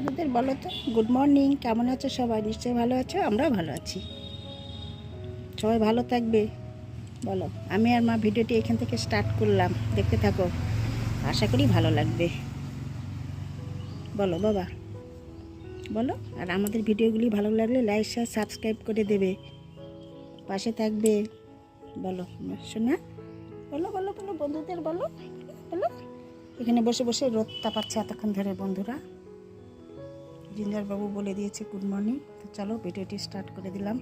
বন্ধুদের বলো তো গুড মর্নিং, কেমন আছো সবাই? নিশ্চয়ই ভালো আছো, আমরাও ভালো আছি। সবাই ভালো থাকবে বলো। আমি আর মা ভিডিওটি এখান থেকে স্টার্ট করলাম, দেখতে থাকো, আশা করি ভালো লাগবে। বলো বাবা, বলো। আর আমাদের ভিডিওগুলি ভালো লাগলে লাইক শেয়ার সাবস্ক্রাইব করে দেবে, পাশে থাকবে। বলো শোনা, বলো বলো বলো বন্ধুদের বলো বলো। এখানে বসে বসে রোদ তাপাচ্ছে এতক্ষণ ধরে বন্ধুরা। জিঞ্জার বাবু বলে দিয়েছে গুড মর্নিং, তো চলো ভিডিওটি স্টার্ট করে দিলাম,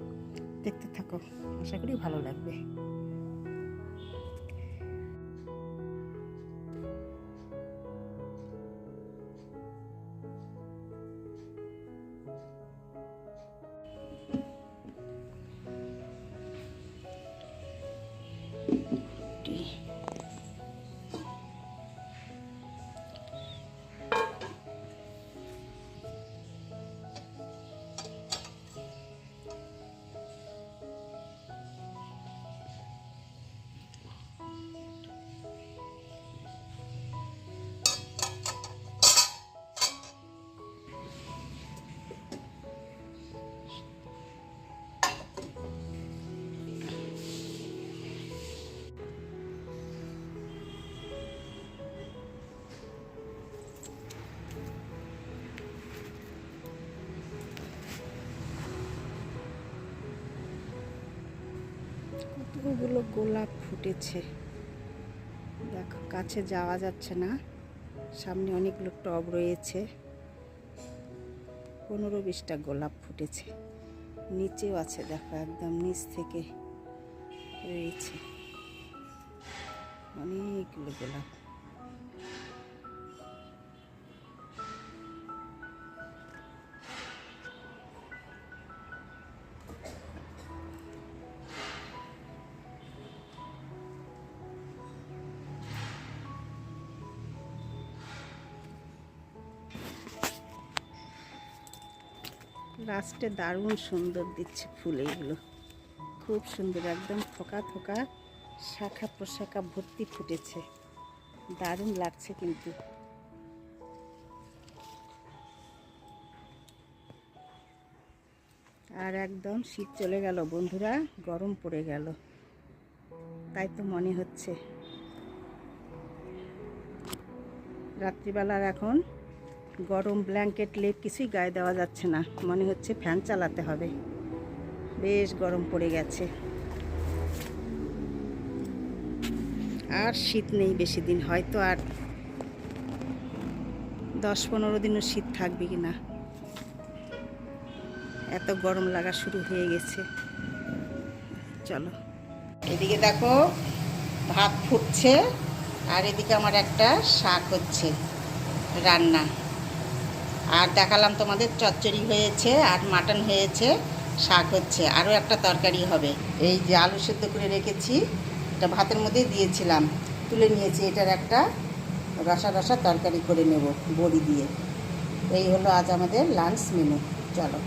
দেখতে থাকো, আশা করি ভালো লাগবে। কতগুলো গোলাপ ফুটেছে দেখো, কাছে যাওয়া যাচ্ছে না, সামনে অনেকগুলো টব রয়েছে, 15-20টা গোলাপ ফুটেছে, নিচেও আছে দেখো, একদম নিচ থেকে রয়েছে অনেকগুলো গোলাপ। লাস্টে দারুণ সুন্দর দিচ্ছে ফুল, এইগুলো খুব সুন্দর, একদম থোকা থোকা শাখা প্রশাখা ভর্তি ফুটেছে, দারুণ লাগছে কিন্তু। আর একদম শীত চলে গেল বন্ধুরা, গরম পড়ে গেল, তাই তো মনে হচ্ছে রাত্রিবেলার এখন গরম ব্ল্যাঙ্কেট লেপ কিছুই গায়ে দেওয়া যাচ্ছে না, মনে হচ্ছে ফ্যান চালাতে হবে, বেশ গরম পড়ে গেছে। আর শীত নেই বেশি দিন, হয়তো আর 10-15 দিনও শীত থাকবে কি না, এত গরম লাগা শুরু হয়ে গেছে। চলো এদিকে দেখো ভাত ফুটছে, আর এদিকে আমার একটা শাক হচ্ছে রান্না, আর দেখালাম তোমাদের চচ্চড়ি হয়েছে আর মাটন হয়েছে, শাক হচ্ছে, আরও একটা তরকারি হবে। এই যে আলু সেদ্ধ করে রেখেছি, এটা ভাতের মধ্যে দিয়েছিলাম, তুলে নিয়েছি, এটার একটা রসা রসা তরকারি করে নেব বড়ি দিয়ে। এই হলো আজ আমাদের লাঞ্চ মেনু। চলো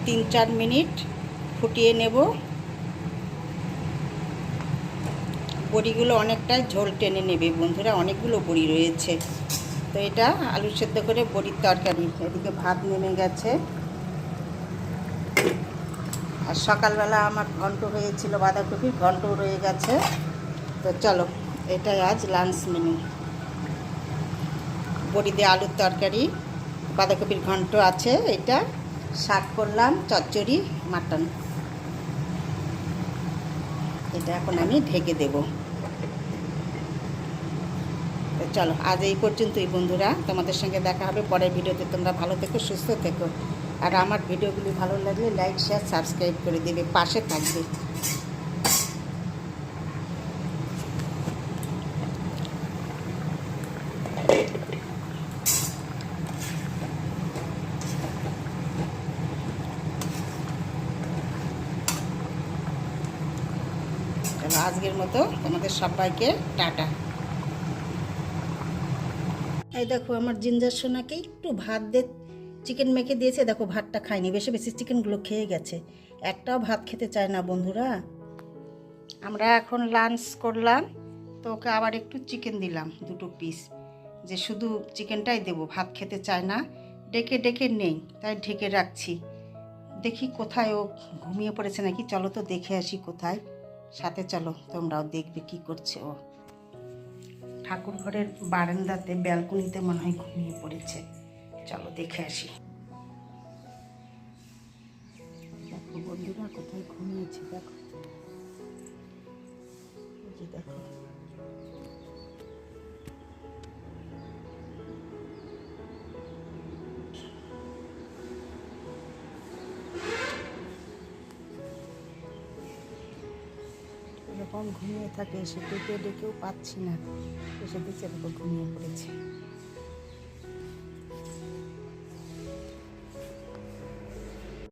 3-4 মিনিট ফুটিয়ে নেব। বড়িগুলো অনেকটাই ঝোল টেনে নেবে বন্ধুরা, অনেকগুলো বড়ি রয়েছে। তো এটা আলু সেদ্ধ করে বড়ির তরকারি। এদিকে ভাত নেমে গেছে, আর সকালবেলা আমার ঘন্ট হয়েছিল, বাঁধাকপির ঘন্টও রয়ে গেছে। তো চলো, এটাই আজ লাঞ্চ মেনু। বড়ি দিয়ে আলুর তরকারি, বাঁধাকপির ঘন্ট আছে, এটা শাক করলাম, চচ্চড়ি, মাটন। এটা এখন আমি ঢেকে দেব। তো চলো, আজ এই পর্যন্তই বন্ধুরা। তোমাদের সঙ্গে দেখা হবে পরের ভিডিওতে। তোমরা ভালো থেকো, সুস্থ থেকো। আর আমার ভিডিওগুলি ভালো লাগলে লাইক, শেয়ার, সাবস্ক্রাইব করে দেবে, পাশে থাকবে। চলো, আজকের মতো তোমাদের সবাইকে টাটা। এই দেখো, আমার জিঞ্জার সোনাকে একটু ভাত দিয়ে চিকেন মেখে দিয়েছে। দেখো, ভাতটা খায়নি, বেশি বেশি চিকেনগুলো খেয়ে গেছে, একটাও ভাত খেতে চায় না বন্ধুরা। আমরা এখন লাঞ্চ করলাম, তো ওকে আবার একটু চিকেন দিলাম, 2 পিস, যে শুধু চিকেনটাই দেবো, ভাত খেতে চায় না। ডেকে ডেকে নেই, তাই ঢেকে রাখছি। দেখি কোথায় ও ঘুমিয়ে পড়েছে নাকি, চলো তো দেখে আসি কোথায়। সাথে চলো, তোমরাও দেখবে কি করছে ও। ঠাকুর ঘরের বারান্দাতে, ব্যালকনিতে মনে হয় ঘুমিয়ে পড়েছে। চলো দেখে আসি। দেখো বন্ধুরা, কোথায় ঘুমিয়েছে দেখো, দেখো। এরকম ঘুমিয়ে থাকে, এসে ডেকে ডেকেও পাচ্ছি না, এসে দেখছে দেখো ঘুমিয়ে পড়েছে।